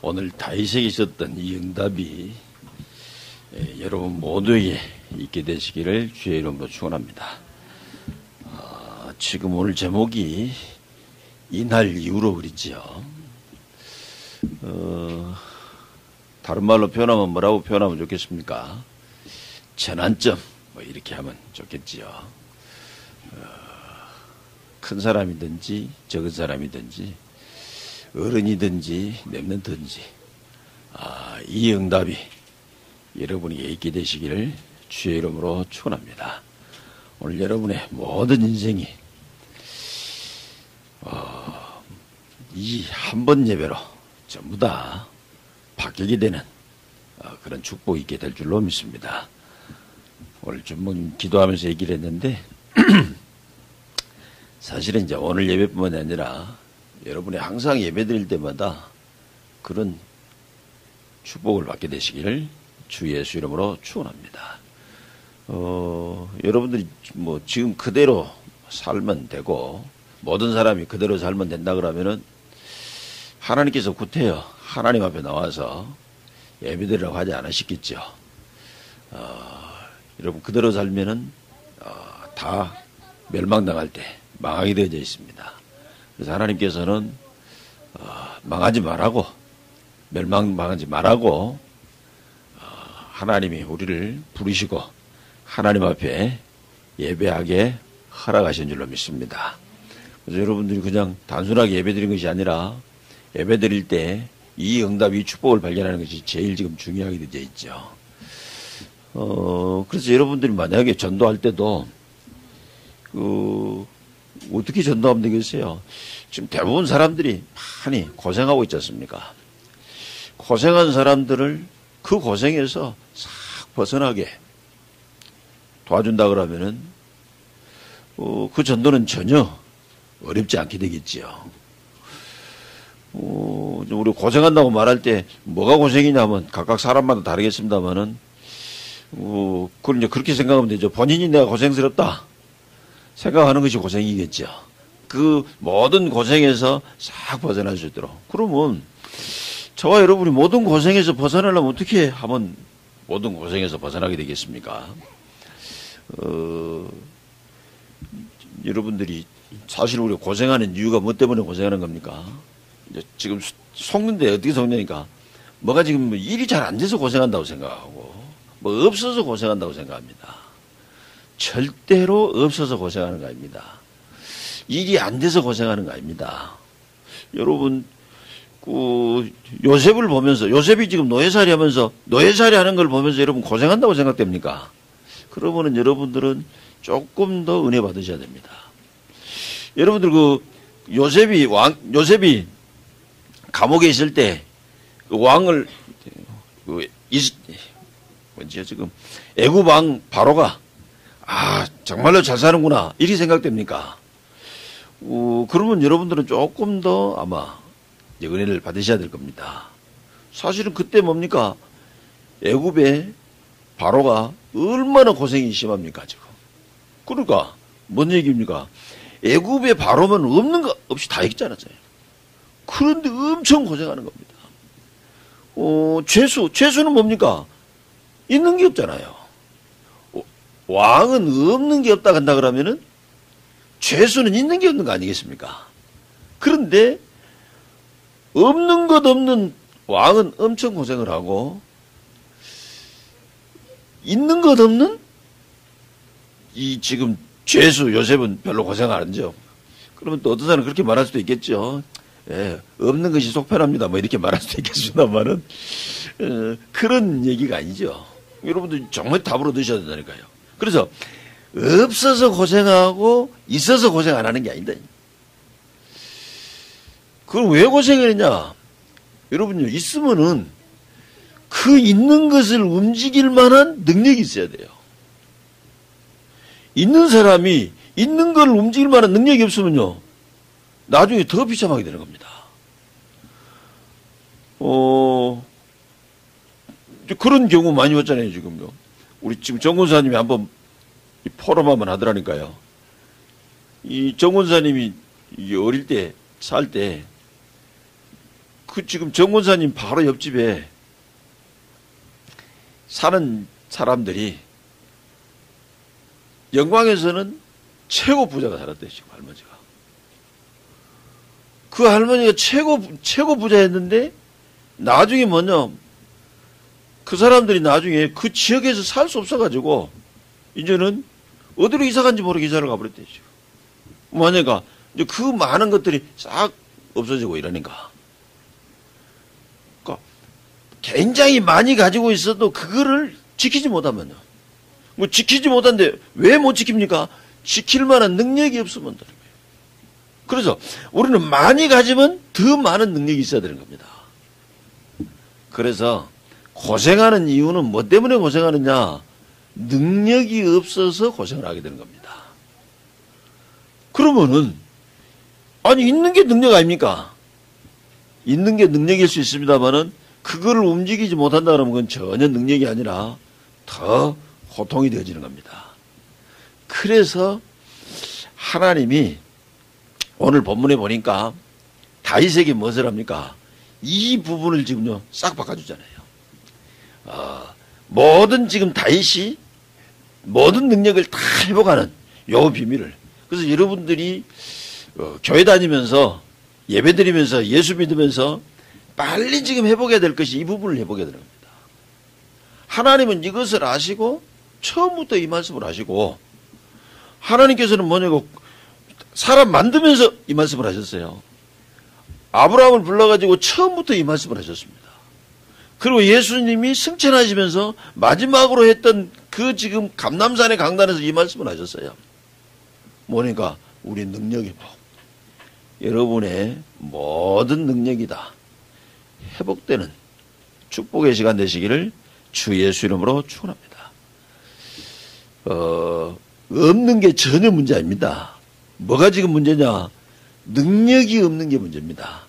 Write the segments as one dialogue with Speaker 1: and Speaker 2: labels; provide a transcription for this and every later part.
Speaker 1: 오늘 다윗에게 있었던 이 응답이 여러분 모두에게 있게 되시기를 주의 이름으로 축원합니다. 지금 오늘 제목이 이날 이후로 그랬지요. 다른 말로 표현하면 뭐라고 표현하면 좋겠습니까? 전환점 뭐 이렇게 하면 좋겠지요. 큰 사람이든지 적은 사람이든지 어른이든지 랩런트든지 이 응답이 여러분에게 있게 되시기를 주의 이름으로 축원합니다. 오늘 여러분의 모든 인생이 이 한 번 예배로 전부 다 바뀌게 되는 그런 축복이 있게 될 줄로 믿습니다. 오늘 좀 기도하면서 얘기를 했는데 사실은 이제 오늘 예배뿐만 아니라 여러분이 항상 예배 드릴 때마다 그런 축복을 받게 되시기를 주 예수 이름으로 축원합니다. 여러분들이 뭐 지금 그대로 살면 되고 모든 사람이 그대로 살면 된다 그러면은 하나님께서 구태여 하나님 앞에 나와서 예배 드리라고 하지 않으시겠죠. 여러분 그대로 살면은 다 멸망당할 때 망하게 되어져 있습니다. 그래서 하나님께서는 망하지 말라고 멸망하지 말라고 하나님이 우리를 부르시고 하나님 앞에 예배하게 허락하신 줄로 믿습니다. 그래서 여러분들이 그냥 단순하게 예배드린 것이 아니라 예배드릴 때 이 응답, 이 축복을 발견하는 것이 제일 지금 중요하게 되어 있죠. 그래서 여러분들이 만약에 전도할 때도 어떻게 전도하면 되겠어요? 지금 대부분 사람들이 많이 고생하고 있지 않습니까? 고생한 사람들을 그 고생에서 싹 벗어나게 도와준다 그러면은 그 전도는 전혀 어렵지 않게 되겠지요. 우리 고생한다고 말할 때 뭐가 고생이냐면 각각 사람마다 다르겠습니다만은 그걸 이제 그렇게 생각하면 되죠. 본인이 내가 고생스럽다 생각하는 것이 고생이겠죠. 그 모든 고생에서 싹 벗어날 수 있도록. 그러면 저와 여러분이 모든 고생에서 벗어나려면 어떻게 하면 모든 고생에서 벗어나게 되겠습니까? 여러분들이 사실 우리가 고생하는 이유가 뭐 때문에 고생하는 겁니까? 지금 속는데 어떻게 속냐니까 뭐가 지금 일이 잘 안 돼서 고생한다고 생각하고 뭐 없어서 고생한다고 생각합니다. 절대로 없어서 고생하는 거 아닙니다. 일이 안 돼서 고생하는 거 아닙니다. 여러분 요셉을 보면서 요셉이 지금 노예살이 하면서 노예살이 하는 걸 보면서 여러분 고생한다고 생각됩니까? 그러면은 여러분들은 조금 더 은혜 받으셔야 됩니다. 여러분들 요셉이 감옥에 있을 때 그 왕을 지금 애굽 왕 바로가 정말로 잘 사는구나 이렇게 생각됩니까? 그러면 여러분들은 조금 더 아마 은혜를 받으셔야 될 겁니다. 사실은 그때 뭡니까? 애굽의 바로가 얼마나 고생이 심합니까 지금? 그러니까 뭔 얘기입니까? 애굽의 바로면 없는 거 없이 다 했잖아요. 그런데 엄청 고생하는 겁니다. 죄수는 뭡니까? 있는 게 없잖아요. 왕은 없는 게 없다 한다 그러면은 죄수는 있는 게 없는 거 아니겠습니까? 그런데 없는 것 없는 왕은 엄청 고생을 하고 있는 것 없는 이 지금 죄수 요셉은 별로 고생 안 하죠. 그러면 또 어떤 사람은 그렇게 말할 수도 있겠죠. 예, 없는 것이 속편합니다. 뭐 이렇게 말할 수도 있겠습니다만은 그런 얘기가 아니죠. 여러분들 정말 답으로 드셔야 된다니까요. 그래서 없어서 고생하고 있어서 고생 안 하는 게 아니다. 그럼 왜 고생을 했냐? 여러분요, 있으면은 그 있는 것을 움직일 만한 능력이 있어야 돼요. 있는 사람이 있는 걸 움직일 만한 능력이 없으면요, 나중에 더 비참하게 되는 겁니다. 그런 경우 많이 왔잖아요, 지금요. 우리 지금 정권사님이 한번 포럼 한번 하더라니까요. 이 정권사님이 어릴 때, 살 때, 그 지금 정권사님 바로 옆집에 사는 사람들이 영광에서는 최고 부자가 살았대요, 지금 할머니가. 그 할머니가 최고 부자였는데 나중에 뭐냐, 그 사람들이 나중에 그 지역에서 살 수 없어가지고 이제는 어디로 이사 간지 모르게 이사를 가버렸대요, 지금. 뭐냐니까 이제 그 많은 것들이 싹 없어지고 이러니까. 그러니까 굉장히 많이 가지고 있어도 그거를 지키지 못하면요. 뭐 지키지 못한데 왜 못 지킵니까? 지킬 만한 능력이 없으면 되는 거예요. 그래서 우리는 많이 가지면 더 많은 능력이 있어야 되는 겁니다. 그래서 고생하는 이유는 뭐 때문에 고생하느냐? 능력이 없어서 고생을 하게 되는 겁니다. 그러면은 아니 있는 게 능력 아닙니까? 있는 게 능력일 수 있습니다만은 그거를 움직이지 못한다 그러면 그건 전혀 능력이 아니라 더 고통이 되어지는 겁니다. 그래서 하나님이 오늘 본문에 보니까 다윗에게 무엇을 합니까? 이 부분을 지금요 싹 바꿔주잖아요. 모든 지금 다윗이 모든 능력을 다 회복하는 요 비밀을. 그래서 여러분들이 교회 다니면서 예배 드리면서 예수 믿으면서 빨리 지금 회복해야 될 것이 이 부분을 회복해야 되는 겁니다. 하나님은 이것을 아시고 처음부터 이 말씀을 하시고 하나님께서는 뭐냐고 사람 만들면서 이 말씀을 하셨어요. 아브라함을 불러가지고 처음부터 이 말씀을 하셨습니다. 그리고 예수님이 승천하시면서 마지막으로 했던 그 지금 감람산의 강단에서 이 말씀을 하셨어요. 뭐니까 우리 능력이 뭐 여러분의 모든 능력이 다 회복되는 축복의 시간 되시기를 주 예수 이름으로 축원합니다. 없는 게 전혀 문제 아닙니다. 뭐가 지금 문제냐? 능력이 없는 게 문제입니다.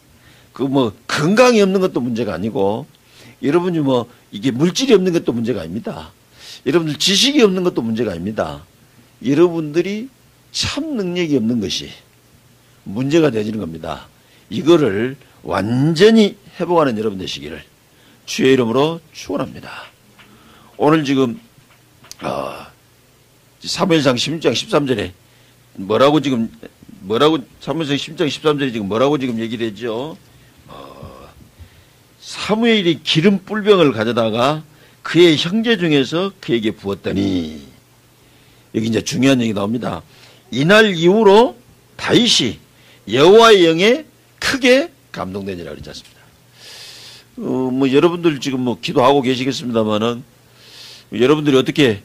Speaker 1: 그 뭐 건강이 없는 것도 문제가 아니고 여러분이 뭐 이게 물질이 없는 것도 문제가 아닙니다. 여러분들 지식이 없는 것도 문제가 아닙니다. 여러분들이 참 능력이 없는 것이 문제가 되어지는 겁니다. 이거를 완전히 회복하는 여러분 되시기를 주의 이름으로 축원합니다. 오늘 지금 사무엘상 16장 13절에 뭐라고 사무엘상 16장 13절에 지금 뭐라고 지금 얘기를 했죠? 사무엘이 기름 뿔병을 가져다가 그의 형제 중에서 그에게 부었더니 여기 이제 중요한 얘기 나옵니다. 이날 이후로 다윗이 여호와의 영에 크게 감동되니라 그러지 않습니다. 뭐 여러분들 지금 뭐 기도하고 계시겠습니다만은 여러분들이 어떻게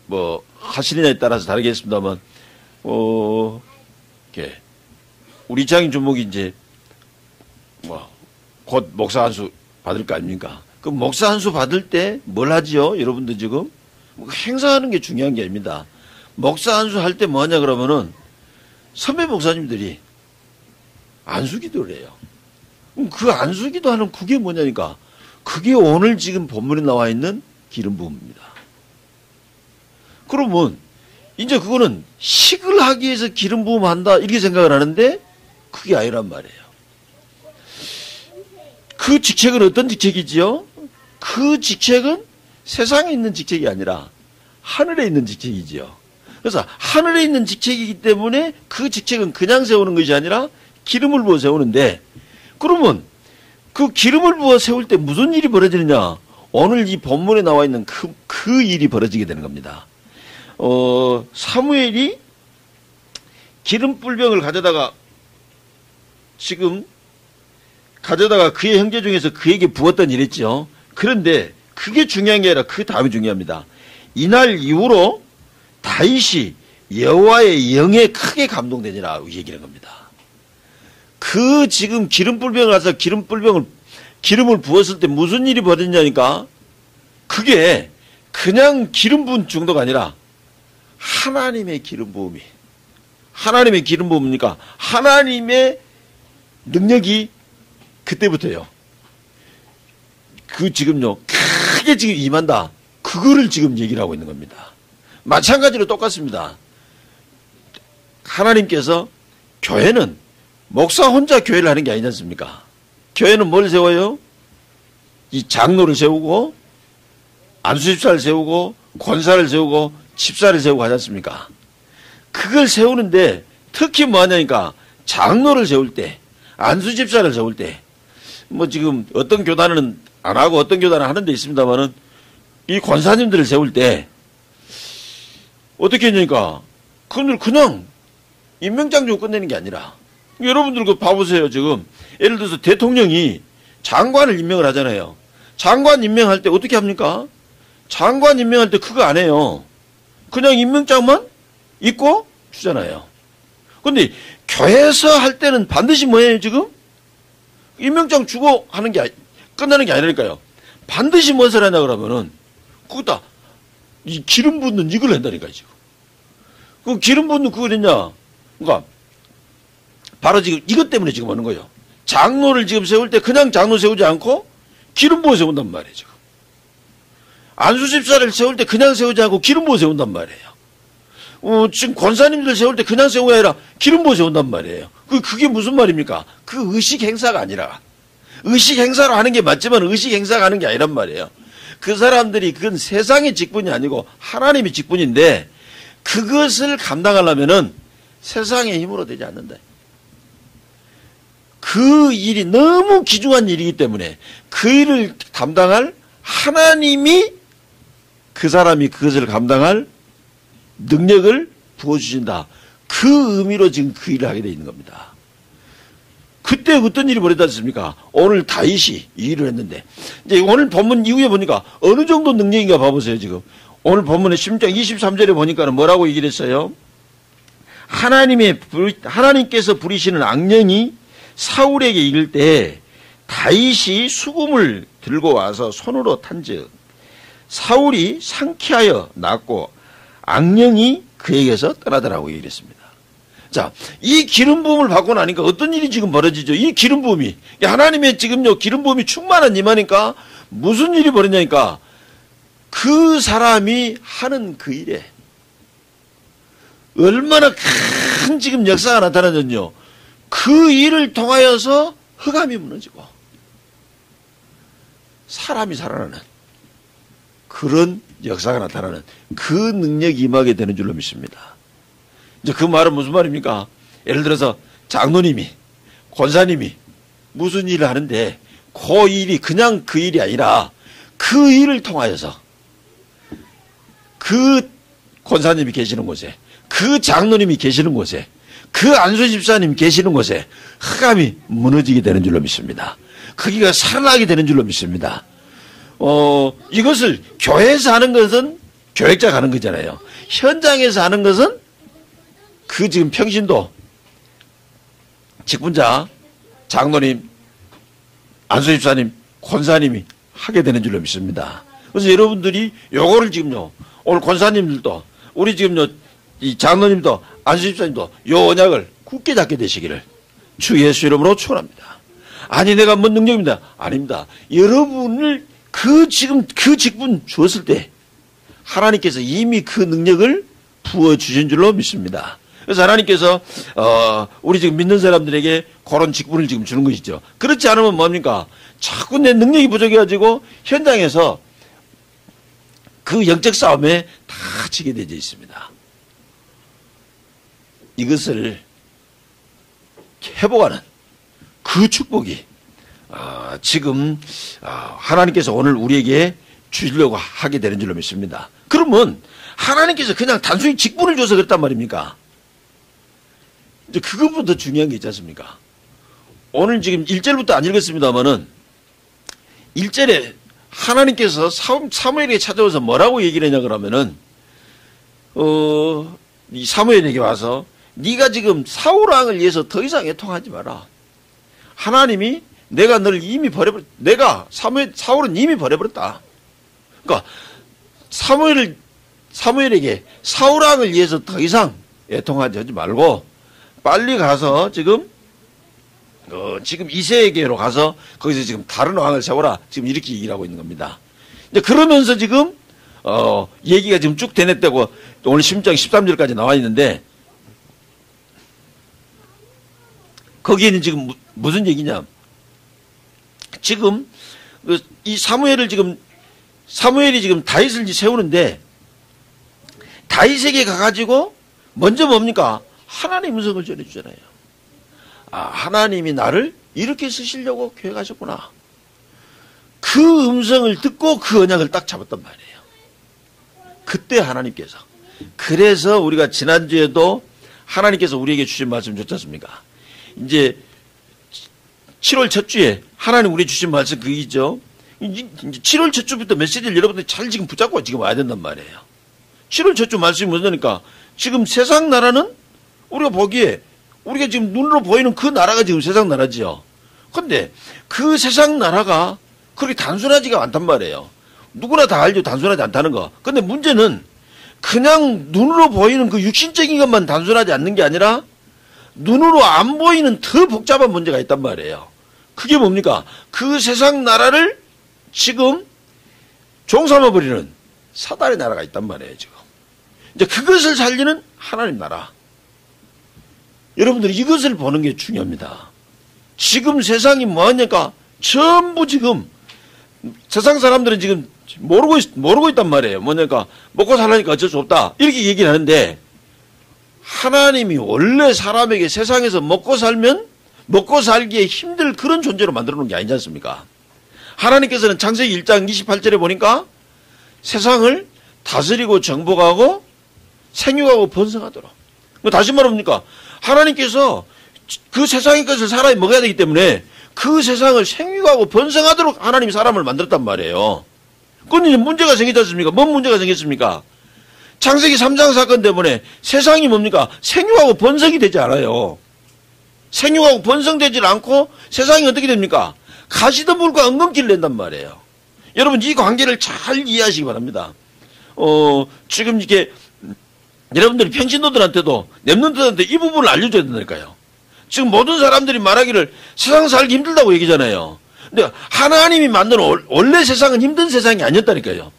Speaker 1: 뭐 하시느냐에 따라서 다르겠습니다만 이렇게 우리 장인 주목이 이제 뭐 곧 목사 한 수 받을 거 아닙니까? 그 목사 한 수 받을 때 뭘 하지요? 여러분들 지금 행사하는 게 중요한 게 아닙니다. 목사 한 수 할 때 뭐 하냐 그러면은 선배 목사님들이 안수기도를 해요. 그 안수기도 하는 그게 뭐냐니까 그게 오늘 지금 본문에 나와 있는 기름 부음입니다. 그러면 이제 그거는 식을 하기 위해서 기름 부음 한다 이렇게 생각을 하는데 그게 아니란 말이에요. 그 직책은 어떤 직책이지요? 그 직책은 세상에 있는 직책이 아니라 하늘에 있는 직책이지요. 그래서 하늘에 있는 직책이기 때문에 그 직책은 그냥 세우는 것이 아니라 기름을 부어 세우는데 그러면 그 기름을 부어 세울 때 무슨 일이 벌어지느냐? 오늘 이 본문에 나와 있는 그 일이 벌어지게 되는 겁니다. 사무엘이 기름 뿔병을 가져다가 그의 형제 중에서 그에게 부었던 일이죠. 그런데 그게 중요한 게 아니라 그 다음이 중요합니다. 이날 이후로 다윗이 여호와의 영에 크게 감동되니라 얘기하는 겁니다. 그 지금 기름불병을 가서 기름을 부었을 때 무슨 일이 벌어지냐니까 그게 그냥 기름 부은 정도가 아니라 하나님의 기름 부음이니까 하나님의 능력이 그때부터요. 그 지금요 크게 지금 임한다. 그거를 지금 얘기를 하고 있는 겁니다. 마찬가지로 똑같습니다. 하나님께서 교회는 목사 혼자 교회를 하는 게 아니지 않습니까? 교회는 뭘 세워요? 이 장로를 세우고 안수집사를 세우고 권사를 세우고 집사를 세우고 하지 않습니까? 그걸 세우는데 특히 뭐 하냐니까 장로를 세울 때, 안수집사를 세울 때, 뭐 지금 어떤 교단은 안 하고 어떤 교단은 하는 데 있습니다만은 이 권사님들을 세울 때 어떻게 했냐니까 그들 그냥 임명장 주고 끝내는 게 아니라 여러분들 그 봐보세요. 지금 예를 들어서 대통령이 장관을 임명을 하잖아요. 장관 임명할 때 어떻게 합니까? 장관 임명할 때 그거 안 해요. 그냥 임명장만 있고 주잖아요. 근데 교회에서 할 때는 반드시 뭐예요 지금? 임명장 주고 하는 게 끝나는 게 아니라니까요. 반드시 무엇을 하냐 그러면은 그거다 이 기름 붓는 이걸 한다니까요 지금. 그 기름 붓는 그걸 했냐? 그러니까 바로 지금 이것 때문에 지금 하는 거예요. 장로를 지금 세울 때 그냥 장로 세우지 않고 기름 부어 세운단 말이에요 지금. 안수집사를 세울 때 그냥 세우지 않고 기름 부어 세운단 말이에요. 지금 권사님들 세울 때 그냥 세우가 아니라 기름 부어 세운단 말이에요. 그게 무슨 말입니까? 그 의식 행사가 아니라 의식 행사로 하는 게 맞지만 의식 행사가 하는 게 아니란 말이에요. 그 사람들이 그건 세상의 직분이 아니고 하나님의 직분인데 그것을 감당하려면은 세상의 힘으로 되지 않는다. 그 일이 너무 귀중한 일이기 때문에 그 일을 감당할 하나님이 그 사람이 그것을 감당할 능력을 부어주신다. 그 의미로 지금 그 일을 하게 되어 있는 겁니다. 그때 어떤 일이 벌어졌지 않습니까? 오늘 다윗이 이 일을 했는데 이제 오늘 본문 이후에 보니까 어느 정도 능력인가 봐보세요 지금. 오늘 본문의 10장 23절에 보니까는 뭐라고 얘기를 했어요? 하나님께서 부리시는 악령이 사울에게 이를 때 다윗이 수금을 들고 와서 손으로 탄즉 사울이 상쾌하여 낫고 악령이 그에게서 떠나더라고 얘기했습니다. 자, 이 기름 부음을 받고 나니까 어떤 일이 지금 벌어지죠? 이 기름 부음이 하나님의 지금요 기름 부음이 충만한 임하니까 무슨 일이 벌어지냐니까 그 사람이 하는 그 일에 얼마나 큰 지금 역사가 나타나졌냐. 그 일을 통하여서 흑암이 무너지고 사람이 살아나는 그런 역사가 나타나는 그 능력이 임하게 되는 줄로 믿습니다. 이제 그 말은 무슨 말입니까? 예를 들어서 장로님이 권사님이 무슨 일을 하는데 그 일이 그냥 그 일이 아니라 그 일을 통하여서 그 권사님이 계시는 곳에 그 장로님이 계시는 곳에 그 안수집사님 계시는 곳에 흑암이 무너지게 되는 줄로 믿습니다. 거기가 살아나게 되는 줄로 믿습니다. 이것을 교회에서 하는 것은 교역자가 하는 거잖아요. 현장에서 하는 것은 그 지금 평신도 직분자 장로님 안수집사님 권사님이 하게 되는 줄로 믿습니다. 그래서 여러분들이 요거를 지금요 오늘 권사님들도 우리 지금요 이 장로님도 안수집사님도 요 언약을 굳게 잡게 되시기를 주 예수 이름으로 축원합니다. 아니 내가 뭔 능력입니다. 아닙니다. 여러분을 그 지금 그 직분 주었을 때 하나님께서 이미 그 능력을 부어주신 줄로 믿습니다. 그래서 하나님께서 우리 지금 믿는 사람들에게 그런 직분을 지금 주는 것이죠. 그렇지 않으면 뭡니까? 자꾸 내 능력이 부족해가지고 현장에서 그 영적 싸움에 다 지게 되어 있습니다. 이것을 회복하는 그 축복이 지금 하나님께서 오늘 우리에게 주시려고 하게 되는 줄로 믿습니다. 그러면 하나님께서 그냥 단순히 직분을 줘서 그랬단 말입니까? 이제 그것보다 더 중요한 게 있지 않습니까? 오늘 지금 1절부터 안 읽었습니다만은 1절에 하나님께서 사무엘에게 찾아와서 뭐라고 얘기를 했냐 그러면은 이 사무엘에게 와서 네가 지금 사울왕을 위해서 더 이상 애통하지 마라. 하나님이 내가 너를 이미 버려버렸다. 내가 사울은 이미 버려버렸다. 그러니까 사무엘에게 사울왕을 위해서 더 이상 애통하지 말고 빨리 가서 지금 이새에게로 가서 거기서 지금 다른 왕을 세워라. 지금 이렇게 얘기를 있는 겁니다. 이제 그러면서 지금 얘기가 지금 쭉 되냈다고 오늘 10장 13절까지 나와 있는데 거기에는 지금 무슨 얘기냐? 지금 이 사무엘이 지금 다윗을 세우는데 다윗에게 가가지고 먼저 뭡니까? 하나님 음성을 전해주잖아요. 아, 하나님이 나를 이렇게 쓰시려고 계획하셨구나. 그 음성을 듣고 그 언약을 딱 잡았단 말이에요. 그때 하나님께서. 그래서 우리가 지난주에도 하나님께서 우리에게 주신 말씀 줬지 않습니까? 이제 7월 첫 주에 하나님 우리 주신 말씀 그이죠. 이제 7월 첫 주부터 메시지를 여러분들이 잘 지금 붙잡고 지금 와야 된단 말이에요. 7월 첫 주 말씀이 뭐냐니까 지금 세상 나라는 우리가 보기에 우리가 지금 눈으로 보이는 그 나라가 지금 세상 나라지요. 근데 그 세상 나라가 그렇게 단순하지가 않단 말이에요. 누구나 다 알죠. 단순하지 않다는 거. 근데 문제는 그냥 눈으로 보이는 그 육신적인 것만 단순하지 않는 게 아니라 눈으로 안 보이는 더 복잡한 문제가 있단 말이에요. 그게 뭡니까? 그 세상 나라를 지금 종삼아버리는 사단의 나라가 있단 말이에요, 지금. 이제 그것을 살리는 하나님 나라. 여러분들이 이것을 보는 게 중요합니다. 지금 세상이 뭐하니까 전부 지금 세상 사람들은 지금 모르고 있단 말이에요. 뭐냐니까 먹고 살라니까 어쩔 수 없다. 이렇게 얘기를 하는데 하나님이 원래 사람에게 세상에서 먹고 살면 먹고 살기에 힘들 그런 존재로 만들어 놓은 게 아니지 않습니까? 하나님께서는 창세기 1장 28절에 보니까 세상을 다스리고 정복하고 생육하고 번성하도록. 다시 말합니까? 하나님께서 그 세상의 것을 사람이 먹어야 되기 때문에 그 세상을 생육하고 번성하도록 하나님이 사람을 만들었단 말이에요. 그런데 문제가 생기지 않습니까? 뭔 문제가 생겼습니까? 창세기 3장 사건 때문에 세상이 뭡니까? 생육하고 번성이 되지 않아요. 생육하고 번성되지 않고 세상이 어떻게 됩니까? 가시덤불과 엉겅퀴를 낸단 말이에요. 여러분 이 관계를 잘 이해하시기 바랍니다. 지금 이렇게 여러분들이 평신도들한테도 랩런트들한테 이 부분을 알려줘야 된다니까요. 지금 모든 사람들이 말하기를 세상 살기 힘들다고 얘기잖아요. 근데 하나님이 만든 원래 세상은 힘든 세상이 아니었다니까요.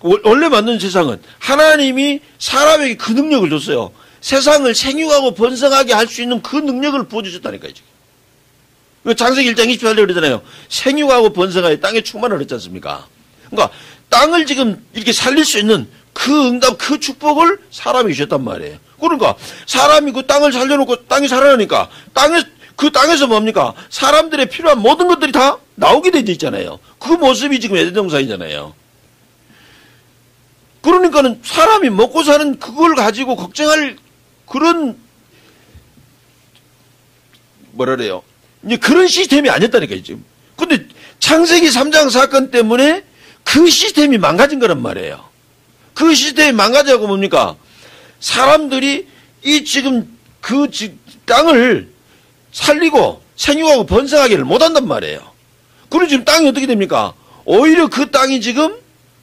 Speaker 1: 원래 만든 세상은 하나님이 사람에게 그 능력을 줬어요. 세상을 생육하고 번성하게 할 수 있는 그 능력을 부어주셨다니까요. 지금. 창세기 1장 28절에 그러잖아요. 생육하고 번성하여 땅에 충만을 했지 않습니까? 그러니까 땅을 지금 이렇게 살릴 수 있는 그 응답, 그 축복을 사람이 주셨단 말이에요. 그러니까 사람이 그 땅을 살려놓고 땅이 살아나니까 그 땅에서 뭡니까? 사람들의 필요한 모든 것들이 다 나오게 되어 있잖아요. 그 모습이 지금 에덴 동산이잖아요. 그러니까는 사람이 먹고 사는 그걸 가지고 걱정할 그런 뭐라 그래요? 이제 그런 시스템이 아니었다니까요, 지금. 근데 창세기 3장 사건 때문에 그 시스템이 망가진 거란 말이에요. 그 시스템이 망가져고 뭡니까? 사람들이 이 지금 그 땅을 살리고 생육하고 번성하기를 못한단 말이에요. 그리고 지금 땅이 어떻게 됩니까? 오히려 그 땅이 지금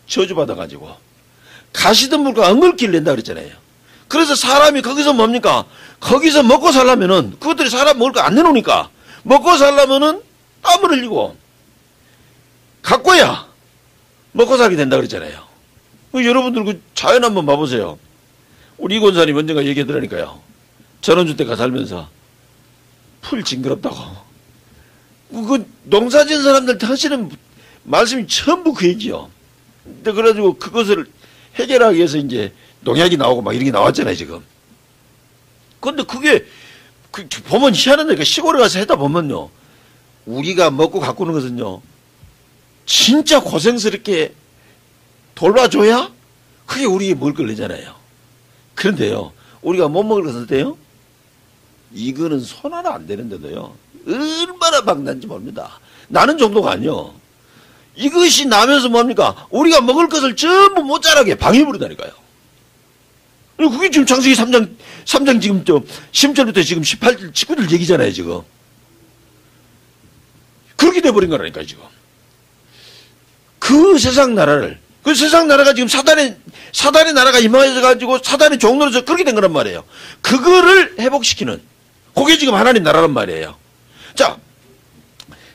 Speaker 1: 저주받아가지고 가시덤불과 엉겅퀴를 낸다 그랬잖아요. 그래서 사람이 거기서 뭡니까? 거기서 먹고 살려면은 그것들이 사람 먹을 거 안 내놓으니까 먹고 살려면은 땀을 흘리고 갖고야 먹고 살게 된다 그랬잖아요. 여러분들 그 자연 한번 봐보세요. 우리 이 권사님 언젠가 얘기하더라니까요. 전원주택가 살면서 풀 징그럽다고. 그 농사진 사람들한테 하시는 말씀이 전부 그 얘기요. 근데 그래가지고 그것을 해결하기 위해서 이제 농약이 나오고 막 이렇게 나왔잖아요, 지금. 근데 그게, 보면 희한한데, 시골에 가서 해다 보면요. 우리가 먹고 가꾸는 것은요. 진짜 고생스럽게 돌봐줘야 그게 우리에게 먹을 걸 내잖아요. 그런데요. 우리가 못 먹을 것은 어때요? 이거는 손 하나 안 되는데도요. 얼마나 막난지 모릅니다. 나는 정도가 아니요. 이것이 나면서 뭡니까? 우리가 먹을 것을 전부 못 자라게 방해버리다니까요. 그게 지금 창세기 3장 지금 10절부터 지금 18절, 19절 얘기잖아요, 지금. 그렇게 돼버린 거라니까요, 지금. 그 세상 나라를, 그 세상 나라가 지금 사단의 나라가 임하여가지고 사단의 종로로서 그렇게 된 거란 말이에요. 그거를 회복시키는, 그게 지금 하나님 나라란 말이에요. 자,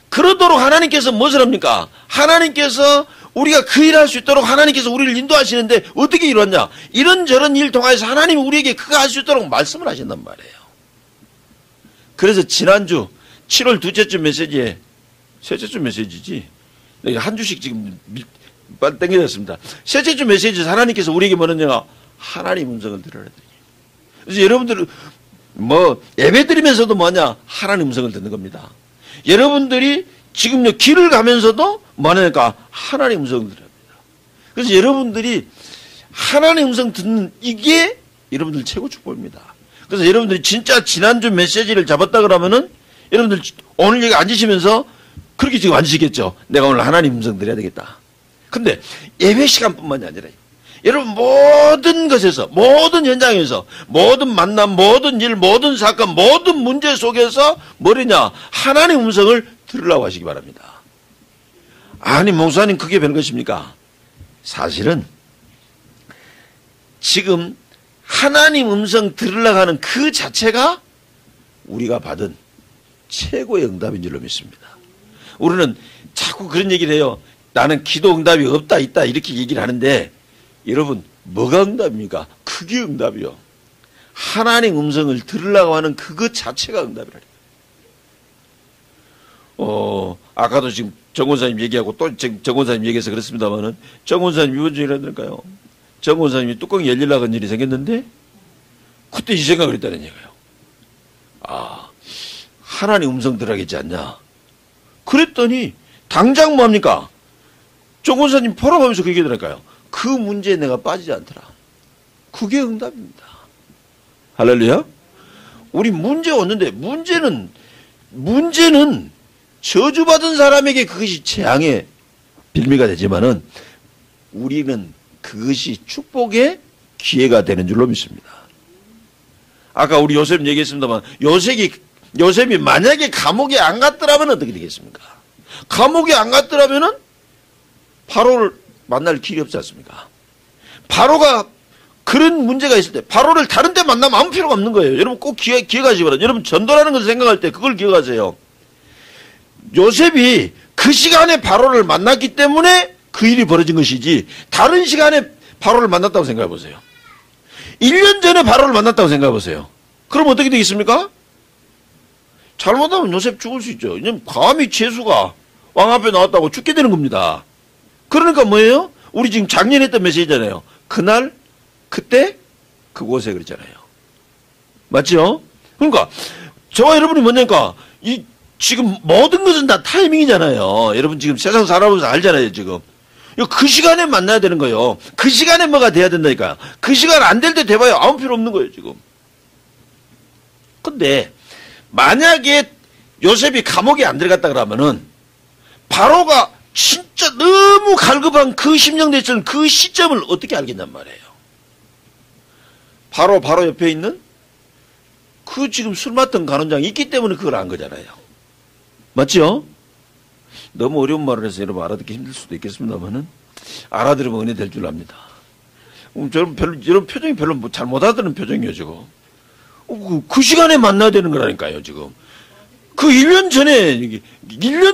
Speaker 1: 그러도록 하나님께서 무엇을 합니까? 하나님께서 우리가 그 일을 할 수 있도록 하나님께서 우리를 인도하시는데 어떻게 이루었냐? 이런저런 일 통해서 하나님이 우리에게 그거 할 수 있도록 말씀을 하신단 말이에요. 그래서 지난주 7월 둘째 주 메시지에 셋째 주 메시지지. 한 주씩 지금 빨리 땡겨졌습니다. 셋째 주 메시지 하나님께서 우리에게 뭐느냐? 하나님 음성을 들으라. 그래서 여러분들 뭐 예배 드리면서도 뭐냐? 하나님 음성을 듣는 겁니다. 여러분들이 지금요 길을 가면서도 뭐냐니까 하나님 음성을 들어야 합니다. 그래서 여러분들이 하나님 음성 듣는 이게 여러분들 최고 축복입니다. 그래서 여러분들이 진짜 지난주 메시지를 잡았다 그러면은 여러분들 오늘 여기 앉으시면서 그렇게 지금 앉으시겠죠. 내가 오늘 하나님 음성 들어야 되겠다. 근데 예배 시간뿐만이 아니라 여러분 모든 것에서 모든 현장에서 모든 만남 모든 일 모든 사건 모든 문제 속에서 뭐냐 하나님 음성을 들으려고 하시기 바랍니다. 아니 목사님 그게 별 것입니까? 사실은 지금 하나님 음성 들으려고 하는 그 자체가 우리가 받은 최고의 응답인 줄로 믿습니다. 우리는 자꾸 그런 얘기를 해요. 나는 기도 응답이 없다 있다 이렇게 얘기를 하는데 여러분 뭐가 응답입니까? 그게 응답이요. 하나님 음성을 들으려고 하는 그것 자체가 응답이라니까. 아까도 지금 정원사님 얘기하고 또 정원사님 얘기해서 그렇습니다만은 정원사님 이번 주에 이러니까요. 정원사님이 뚜껑이 열리려고 한 일이 생겼는데 그때 이 생각을 했다는 얘기예요. 아, 하나님 음성 들어야겠지 않냐. 그랬더니 당장 뭐합니까? 정원사님 포럼하면서 그 얘기하더라니까요. 그 문제에 내가 빠지지 않더라. 그게 응답입니다. 할렐루야. 우리 문제가 없는데 문제는 저주받은 사람에게 그것이 재앙의 빌미가 되지만은 우리는 그것이 축복의 기회가 되는 줄로 믿습니다. 아까 우리 요셉 얘기했습니다만 요셉이 만약에 감옥에 안 갔더라면 어떻게 되겠습니까? 감옥에 안 갔더라면은 바로를 만날 길이 없지 않습니까? 바로가 그런 문제가 있을 때 바로를 다른 데 만나면 아무 필요가 없는 거예요. 여러분 꼭 기억하시기 바랍니다. 여러분 전도라는 것을 생각할 때 그걸 기억하세요. 요셉이 그 시간에 바로를 만났기 때문에 그 일이 벌어진 것이지 다른 시간에 바로를 만났다고 생각해 보세요. 1년 전에 바로를 만났다고 생각해 보세요. 그럼 어떻게 되겠습니까? 잘못하면 요셉 죽을 수 있죠. 왜냐면 감히 죄수가 왕 앞에 나왔다고 죽게 되는 겁니다. 그러니까 뭐예요? 우리 지금 작년에 했던 메시지잖아요. 그날 그때 그곳에 그랬잖아요. 맞죠? 그러니까 저와 여러분이 뭐냐니까 지금 모든 것은 다 타이밍이잖아요. 여러분 지금 세상 살아보면서 알잖아요. 지금 그 시간에 만나야 되는 거예요. 그 시간에 뭐가 돼야 된다니까요. 그 시간 안 될 때 돼봐야 아무 필요 없는 거예요. 지금. 근데 만약에 요셉이 감옥에 안 들어갔다 그러면은 바로가 진짜 너무 갈급한 그 심정됐던 그 시점을 어떻게 알겠냔 말이에요. 바로 옆에 있는 그 지금 술 맡던 간원장이 있기 때문에 그걸 안 거잖아요. 맞죠? 너무 어려운 말을 해서 여러분 알아듣기 힘들 수도 있겠습니다만은 알아들으면 은혜 될 줄 압니다. 여러분 표정이 별로 잘 못 알아듣는 표정이에요, 지금. 그 시간에 만나야 되는 거라니까요, 지금. 그 1년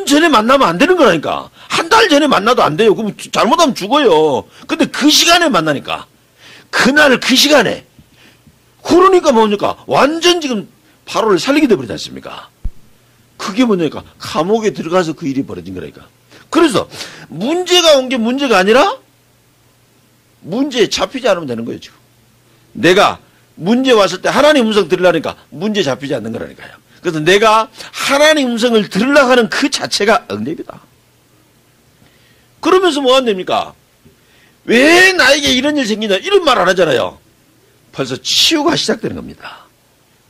Speaker 1: 전에 만나면 안 되는 거라니까. 한 달 전에 만나도 안 돼요. 그럼 잘못하면 죽어요. 근데 그 시간에 만나니까. 그날 그 시간에. 그러니까 뭡니까? 완전 지금 바로를 살리게 돼버리지 않습니까? 그게 뭐냐니까. 감옥에 들어가서 그 일이 벌어진 거라니까. 그래서 문제가 온 게 문제가 아니라 문제에 잡히지 않으면 되는 거예요, 지금. 내가 문제 왔을 때 하나님 음성 들으려니까 문제 잡히지 않는 거라니까요. 그래서 내가 하나님 음성을 들으려고 하는 그 자체가 응답이다. 그러면서 뭐 한답니까? 왜 나에게 이런 일 생기냐 이런 말 안 하잖아요. 벌써 치유가 시작되는 겁니다.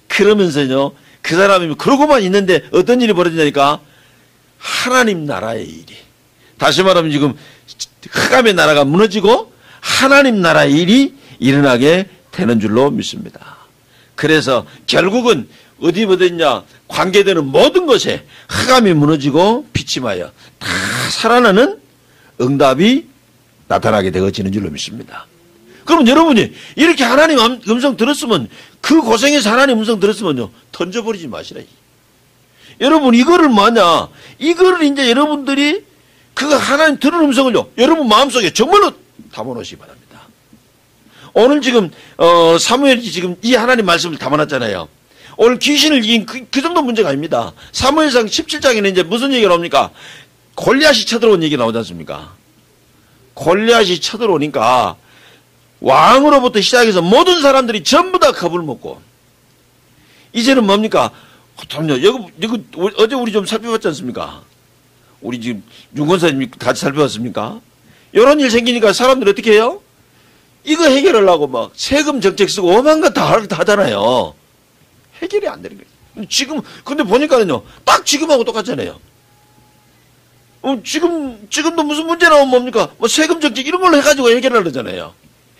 Speaker 1: 그러면서요 그 사람이 그러고만 있는데 어떤 일이 벌어지냐니까 하나님 나라의 일이. 다시 말하면 지금 흑암의 나라가 무너지고 하나님 나라의 일이 일어나게 되는 줄로 믿습니다. 그래서 결국은 어디 보든냐 관계되는 모든 것에 흑암이 무너지고 빛이 마여 다 살아나는 응답이 나타나게 되어지는 줄로 믿습니다. 그럼 여러분이 이렇게 하나님 음성 들었으면 그 고생해서 하나님 음성 들었으면요 던져버리지 마시라. 여러분 이거를 뭐냐 이거를 이제 여러분들이 그 하나님 들은 음성을요 여러분 마음속에 정말로 담아놓으시기 바랍니다. 오늘 지금 사무엘이 지금 이 하나님 말씀을 담아놨잖아요. 오늘 귀신을 이긴 그 정도 문제가 아닙니다. 사무엘상 17장에는 이제 무슨 얘기가 나옵니까? 골리앗이 쳐들어온 얘기 나오지 않습니까? 골리앗이 쳐들어오니까 왕으로부터 시작해서 모든 사람들이 전부 다 겁을 먹고, 이제는 뭡니까? 잠깐만요. 여기 어제 우리 좀 살펴봤지 않습니까? 우리 지금 윤건사님 같이 살펴봤습니까? 이런 일 생기니까 사람들이 어떻게 해요? 이거 해결하려고 막 세금 정책 쓰고 오만 것 다 하잖아요. 해결이 안 되는 거예요. 지금, 근데 보니까는요, 딱 지금하고 똑같잖아요. 지금도 무슨 문제 나오면 뭡니까? 뭐 세금 정책 이런 걸로 해가지고 해결하려잖아요.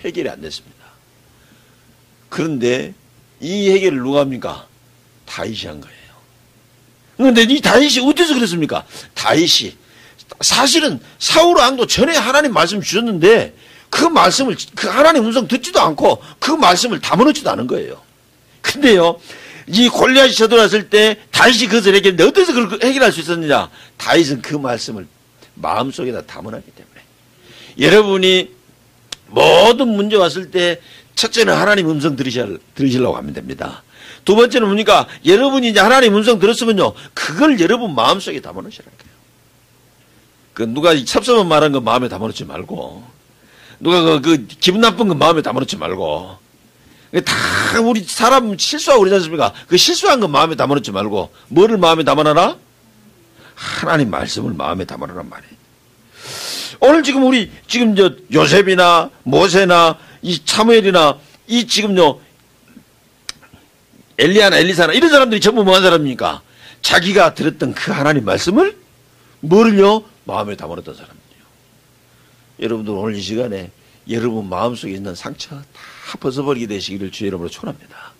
Speaker 1: 해결이 안 됐습니다. 그런데 이 해결을 누가 합니까? 다윗이 한 거예요. 그런데 이 다윗이 어째서 그랬습니까? 다윗이 사실은 사울 왕도 전에 하나님 말씀 주셨는데 그 말씀을, 그 하나님 음성 듣지도 않고 그 말씀을 담아놓지도 않은 거예요. 근데요, 이 골리앗이 쳐들어왔을 때 다윗이 그것을 해결했는데 어떻게 그걸 해결할 수 있었느냐? 다윗은 그 말씀을 마음속에다 담아놨기 때문에. 여러분이 모든 문제 왔을 때 첫째는 하나님 음성 들으시려고 하면 됩니다. 두 번째는 뭡니까? 여러분이 이제 하나님 음성 들었으면요, 그걸 여러분 마음속에 담아놓으시라니까요. 그 누가 섭섭한 말한 거 마음에 담아놓지 말고, 누가 그 기분 나쁜 거 마음에 담아놓지 말고, 다 우리 사람 실수하고 그러지 않습니까? 그 실수한 거 마음에 담아놓지 말고, 뭐를 마음에 담아놔라? 하나님 말씀을 마음에 담아놓으란 말이에요. 오늘 지금 우리 지금 저 요셉이나 모세나 이 사무엘이나 이 지금요 엘리야나 엘리사나 이런 사람들이 전부 뭐한 사람입니까? 자기가 들었던 그 하나님 말씀을 뭐를요? 마음에 담아놓던 사람들이요. 여러분들 오늘 이 시간에 여러분 마음속에 있는 상처 다 벗어버리게 되시기를 주의 이름으로 축원합니다.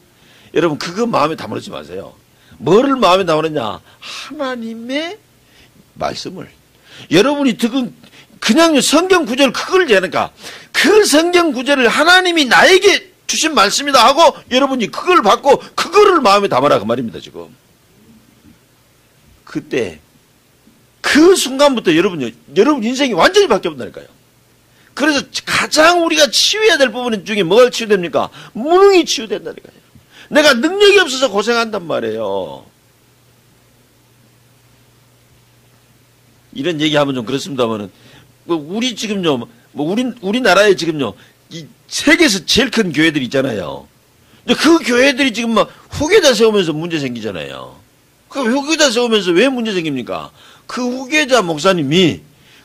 Speaker 1: 여러분 그거 마음에 담아놓지 마세요. 뭐를 마음에 담아놓냐? 하나님의 말씀을. 여러분이 그냥 성경 구절 그걸 얘기하니까 그 성경 구절을 하나님이 나에게 주신 말씀이다 하고 여러분이 그걸 받고 그거를 마음에 담아라 그 말입니다. 지금 그때 그 순간부터 여러분 인생이 완전히 바뀌어본다니까요. 그래서 가장 우리가 치유해야 될 부분 중에 뭐가 치유됩니까? 무능이 치유된다니까요. 내가 능력이 없어서 고생한단 말이에요. 이런 얘기하면 좀 그렇습니다만은 우리 지금요, 우리나라에 지금요, 이 세계에서 제일 큰 교회들 있잖아요. 근데 그 교회들이 지금 막 후계자 세우면서 문제 생기잖아요. 그 후계자 세우면서 왜 문제 생깁니까? 그 후계자 목사님이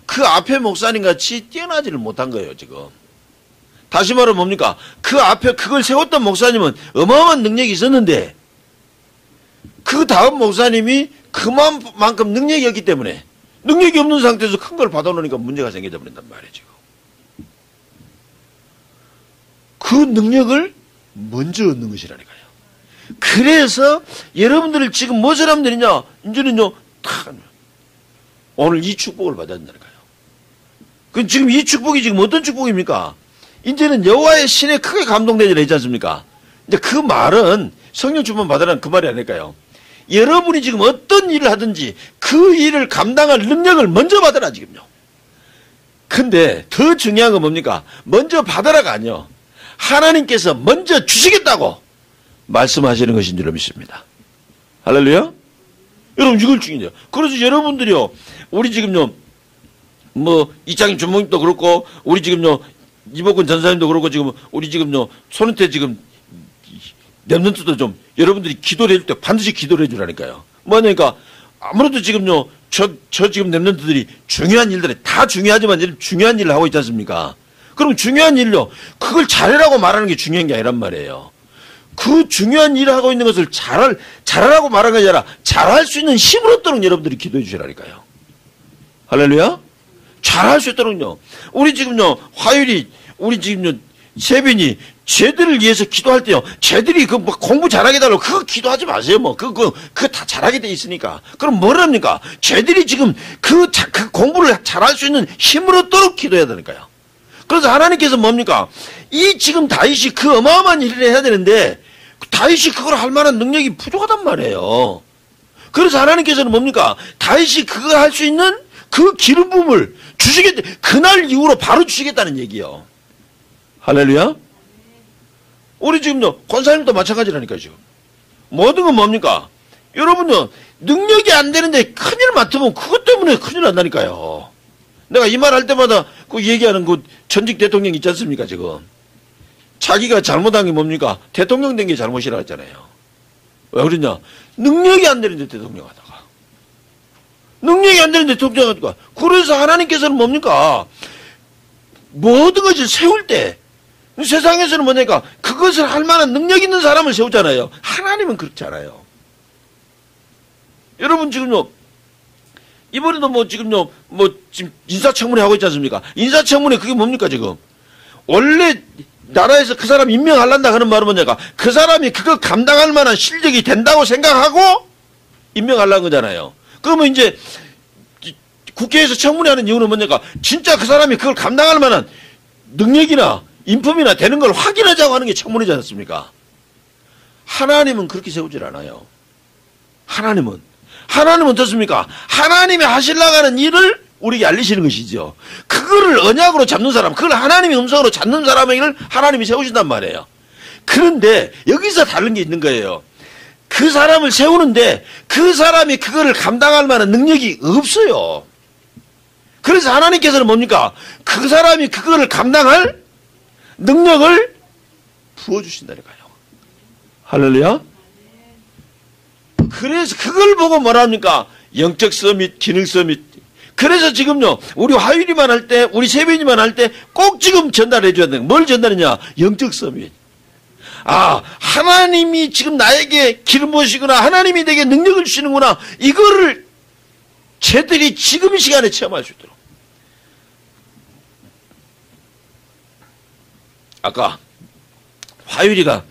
Speaker 1: 그 앞에 목사님 같이 뛰어나지를 못한 거예요, 지금. 다시 말하면 뭡니까? 그 앞에 그걸 세웠던 목사님은 어마어마한 능력이 있었는데, 그 다음 목사님이 그만큼 능력이 없기 때문에, 능력이 없는 상태에서 큰 걸 받아놓으니까 문제가 생겨져 버린단 말이에요, 지금. 그 능력을 먼저 얻는 것이라니까요. 그래서 여러분들을 지금 뭐 사람들이냐? 이제는요, 오늘 이 축복을 받아야 된다니까요. 그 지금 이 축복이 지금 어떤 축복입니까? 이제는 여호와의 신에 크게 감동되리라 했지 않습니까? 이제 그 말은 성령 충만 받으라는 그 말이 아닐까요? 여러분이 지금 어떤 일을 하든지 그 일을 감당할 능력을 먼저 받으라 지금요. 근데 더 중요한 건 뭡니까? 먼저 받으라가 아니요. 하나님께서 먼저 주시겠다고 말씀하시는 것인 줄 믿습니다. 할렐루야? 여러분 이걸 중요해요. 그래서 여러분들이요. 우리 지금요. 뭐 이창임 주목님도 그렇고 우리 지금요. 이복근 전사님도 그렇고 지금 우리 지금요. 손은태 지금 랩런트도 좀 여러분들이 기도를 해줄 때 반드시 기도를 해주라니까요. 뭐냐니까 아무래도 지금요. 저 지금 랩런트들이 중요한 일들이 다 중요하지만 중요한 일을 하고 있지 않습니까? 그럼 중요한 일요. 그걸 잘하라고 말하는 게 중요한 게 아니란 말이에요. 그 중요한 일을 하고 있는 것을 잘하라고 말하는 게 아니라 잘할 수 있는 힘을 얻도록 여러분들이 기도해 주시라니까요. 할렐루야? 잘할 수 있도록요. 우리 지금요, 화요일이, 우리 지금요, 세빈이 쟤들을 위해서 기도할 때요, 쟤들이 공부 잘하게 해달라고 그거 기도하지 마세요, 뭐. 그거 다 잘하게 돼 있으니까. 그럼 뭐랍니까? 쟤들이 지금 그 공부를 잘할 수 있는 힘을 얻도록 기도해야 되니까요. 그래서 하나님께서 뭡니까? 이 지금 다윗이 그 어마어마한 일을 해야 되는데, 다윗이 그걸 할 만한 능력이 부족하단 말이에요. 그래서 하나님께서는 뭡니까? 다윗이 그걸 할 수 있는 그 기름 부음을 그날 이후로 바로 주시겠다는 얘기요. 할렐루야? 우리 지금요, 권사님도 마찬가지라니까요, 지금. 모든 건 뭡니까? 여러분요, 능력이 안 되는데 큰일 맡으면 그것 때문에 큰일 난다니까요. 내가 이 말 할 때마다 그 얘기하는 그 전직 대통령 있지 않습니까, 지금. 자기가 잘못한 게 뭡니까? 대통령 된 게 잘못이라 했잖아요. 왜 그러냐? 능력이 안 되는데 대통령 하다가. 능력이 안 되는데 대통령 하다가. 그래서 하나님께서는 뭡니까? 모든 것을 세울 때, 세상에서는 뭐냐니까, 그것을 할 만한 능력 있는 사람을 세우잖아요. 하나님은 그렇지 않아요. 여러분 지금요, 이번에도 뭐 지금요, 지금 인사청문회 하고 있지 않습니까? 인사청문회 그게 뭡니까 지금? 원래 나라에서 그 사람 임명하려다 하는 말은 뭐냐니까, 그 사람이 그거 감당할 만한 실력이 된다고 생각하고 임명하려는 거잖아요. 그러면 이제 국회에서 청문회하는 이유는 뭐냐니까, 진짜 그 사람이 그걸 감당할 만한 능력이나 인품이나 되는 걸 확인하자고 하는 게 청문회지 않습니까? 하나님은 그렇게 세우질 않아요. 하나님은 어떻습니까? 하나님이 하시려고 하는 일을 우리에게 알리시는 것이죠. 그거를 언약으로 잡는 사람, 그걸 하나님의 음성으로 잡는 사람을 하나님이 세우신단 말이에요. 그런데 여기서 다른 게 있는 거예요. 그 사람을 세우는데 그 사람이 그거를 감당할 만한 능력이 없어요. 그래서 하나님께서는 뭡니까? 그 사람이 그거를 감당할 능력을 부어주신다니까요. 할렐루야. 그래서 그걸 보고 뭐랍니까? 영적 서밋, 기능 서밋. 그래서 지금요, 우리 화요일이만 할 때, 우리 세배니만 할 때 꼭 지금 전달해 줘야 되는, 뭘 전달했냐? 영적 서밋. 아, 하나님이 지금 나에게 기름 부으시구나, 하나님이 내게 능력을 주시는구나, 이거를 쟤들이 지금 이 시간에 체험할 수 있도록. 아까 화요일이가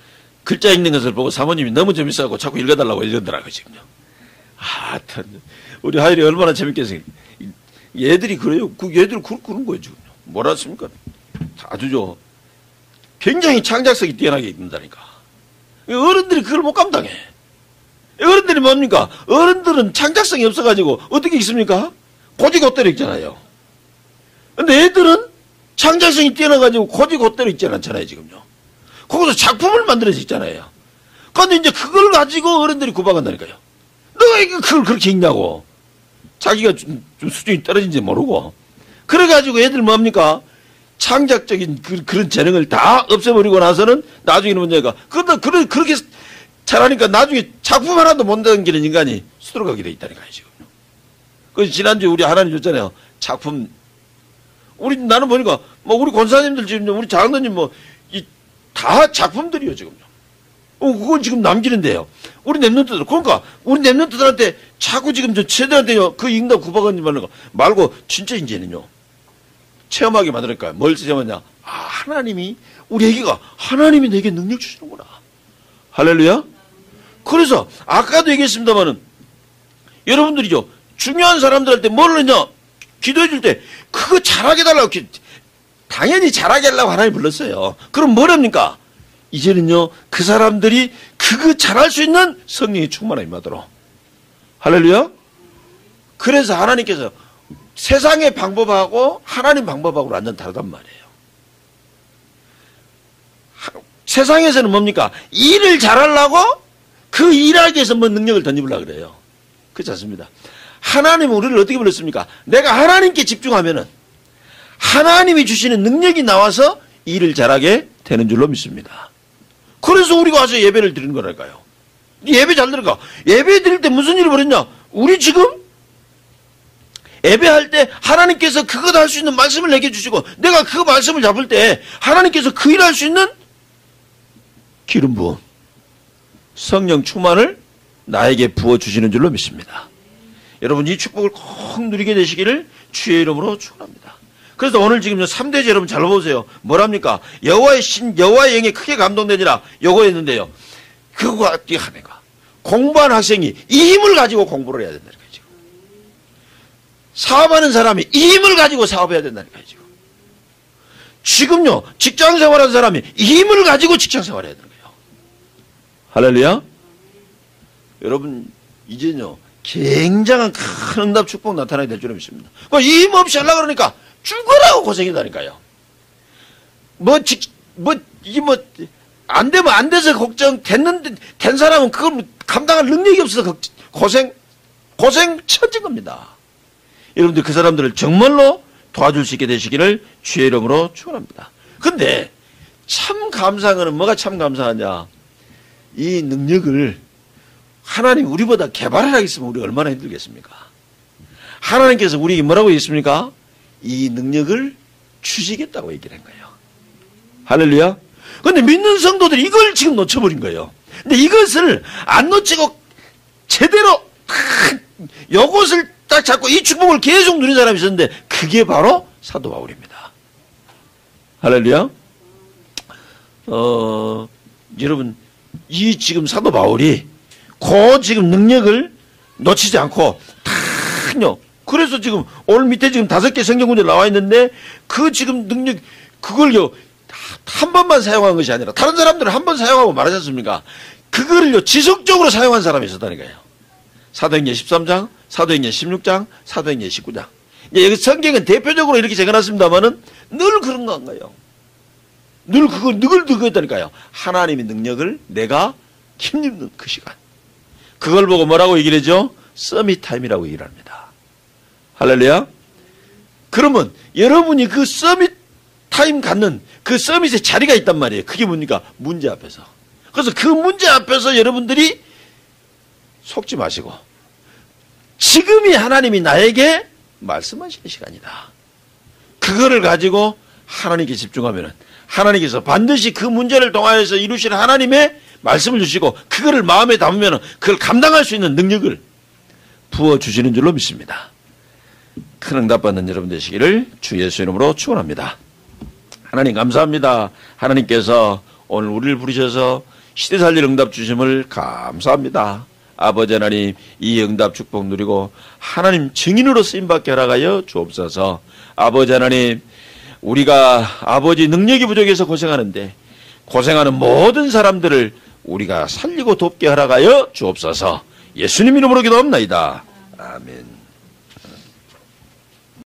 Speaker 1: 글자 읽는 것을 보고 사모님이 너무 재밌어하고 자꾸 읽어달라고 이러더라고요, 지금요. 아, 우리 하율이 얼마나 재밌겠어요. 얘들이 그래요. 얘들 그런 거예요, 지금. 뭐라 했습니까? 아주죠. 굉장히 창작성이 뛰어나게 읽는다니까. 어른들이 그걸 못 감당해. 어른들이 뭡니까? 어른들은 창작성이 없어가지고 어떻게 읽습니까? 고지고대로 읽잖아요. 근데 애들은 창작성이 뛰어나가지고 고지고대로 읽지 않잖아요, 지금요. 거기서 작품을 만들어서 있잖아요. 그런데 이제 그걸 가지고 어른들이 구박한다니까요. 너가 그걸 그렇게 읽냐고. 자기가 좀 수준이 떨어진지 모르고. 그래가지고 애들 뭡니까? 창작적인 그런 재능을 다 없애버리고 나서는 나중에는 문제가. 그렇게 잘하니까 나중에 작품 하나도 못 남기는 인간이 수두룩하게 돼 있다니까요, 지금. 그래서 지난주에 우리 하나님 줬잖아요. 작품. 나는 보니까, 우리 권사님들 지금, 우리 장로님 다 작품들이요, 지금요. 그걸 지금 남기는데요. 우리 랩런트들, 그러니까, 우리 랩런트들한테 자꾸 지금 쟤들한테요, 그 읽다 구박하지 말고, 진짜 이제는요, 체험하게 만들까. 뭘 체험하냐? 아, 하나님이, 우리 애기가, 하나님이 내게 능력 주시는구나. 할렐루야? 그래서, 아까도 얘기했습니다만은, 여러분들이죠, 중요한 사람들한테 뭘 했냐? 기도해 줄 때, 그거 잘하게 해달라고, 당연히 잘하게 하려고 하나님 불렀어요. 그럼 뭐랍니까? 이제는요, 그 사람들이 그거 잘할 수 있는 성령의 충만함이 임하도록. 할렐루야? 그래서 하나님께서 세상의 방법하고 하나님 방법하고 완전 다르단 말이에요. 세상에서는 뭡니까? 일을 잘하려고 그 일하기 위해서 뭐 능력을 던지려고 그래요. 그렇지 않습니다. 하나님은 우리를 어떻게 불렀습니까? 내가 하나님께 집중하면은 하나님이 주시는 능력이 나와서 일을 잘하게 되는 줄로 믿습니다. 그래서 우리가 와서 예배를 드리는 거랄까요. 예배 잘 들어가. 예배 드릴 때 무슨 일이 벌어졌냐? 우리 지금 예배할 때 하나님께서 그것 할 수 있는 말씀을 내게 주시고 내가 그 말씀을 잡을 때 하나님께서 그 일을 할 수 있는 기름 부음, 성령 충만을 나에게 부어주시는 줄로 믿습니다. 여러분 이 축복을 꼭 누리게 되시기를 주의 이름으로 축원합니다. 그래서 오늘 지금 3대제 여러분 잘 보세요. 뭐랍니까? 여호와의 영에 크게 감동되니라 요거 했는데요. 그거가 하네가. 공부한 학생이 이 힘을 가지고 공부를 해야 된다니까요. 지금. 사업하는 사람이 이 힘을 가지고 사업해야 된다니까요. 지금요. 직장생활하는 사람이 이 힘을 가지고 직장생활해야 되는 거예요. 할렐루야. 여러분 이제는요. 굉장한 큰 응답 축복 나타나게 될 줄로 믿습니다. 이 힘 없이 하려고 그러니까 죽으라고 고생이다니까요. 안 되면 안 돼서 걱정, 됐는데, 된 사람은 그걸 감당할 능력이 없어서 고생 처진 겁니다. 여러분들 그 사람들을 정말로 도와줄 수 있게 되시기를 주의 이름으로 축원합니다. 근데 참 감사한 거는 뭐가 참 감사하냐? 이 능력을 하나님 우리보다 개발하겠으면 우리 얼마나 힘들겠습니까? 하나님께서 우리에게 뭐라고 했습니까? 이 능력을 주시겠다고 얘기를 한 거예요. 할렐루야. 근데 믿는 성도들이 이걸 지금 놓쳐버린 거예요. 근데 이것을 안 놓치고 제대로 요것을 딱 잡고 이 축복을 계속 누린 사람이 있었는데 그게 바로 사도 바울입니다. 할렐루야. 여러분 이 지금 사도 바울이 그 지금 능력을 놓치지 않고 탁요. 그래서 지금 오늘 밑에 지금 5개 성경 구절 나와 있는데 그 지금 능력 그걸요 한 번만 사용한 것이 아니라 다른 사람들은 한 번 사용하고 말하지 않습니까? 그거를요 지속적으로 사용한 사람이 있었다는 거예요. 사도행전 13장, 사도행전 16장, 사도행전 19장. 여기 성경은 대표적으로 이렇게 적어놨습니다만은 늘 그런 건가요? 늘 그거 했다니까요. 하나님의 능력을 내가 힘입는 그 시간. 그걸 보고 뭐라고 얘기를 하죠? 서밋 타임이라고 얘기를 합니다. 할렐루야. 그러면 여러분이 그 서밋 타임 갖는 그 서밋의 자리가 있단 말이에요. 그게 뭡니까? 문제 앞에서. 그래서 그 문제 앞에서 여러분들이 속지 마시고 지금이 하나님이 나에게 말씀하시는 시간이다. 그거를 가지고 하나님께 집중하면 하나님께서 반드시 그 문제를 통하여서 이루시는 하나님의 말씀을 주시고 그거를 마음에 담으면 그걸 감당할 수 있는 능력을 부어주시는 줄로 믿습니다. 큰 응답받는 여러분 되시기를 주 예수 이름으로 축원합니다. 하나님 감사합니다. 하나님께서 오늘 우리를 부르셔서 시대 살릴 응답 주심을 감사합니다. 아버지 하나님 이 응답 축복 누리고 하나님 증인으로 쓰임받게 하라가여 주옵소서. 아버지 하나님 우리가 아버지 능력이 부족해서 고생하는데 고생하는 모든 사람들을 우리가 살리고 돕게 하라가여 주옵소서. 예수님 이름으로 기도합나이다. 아멘.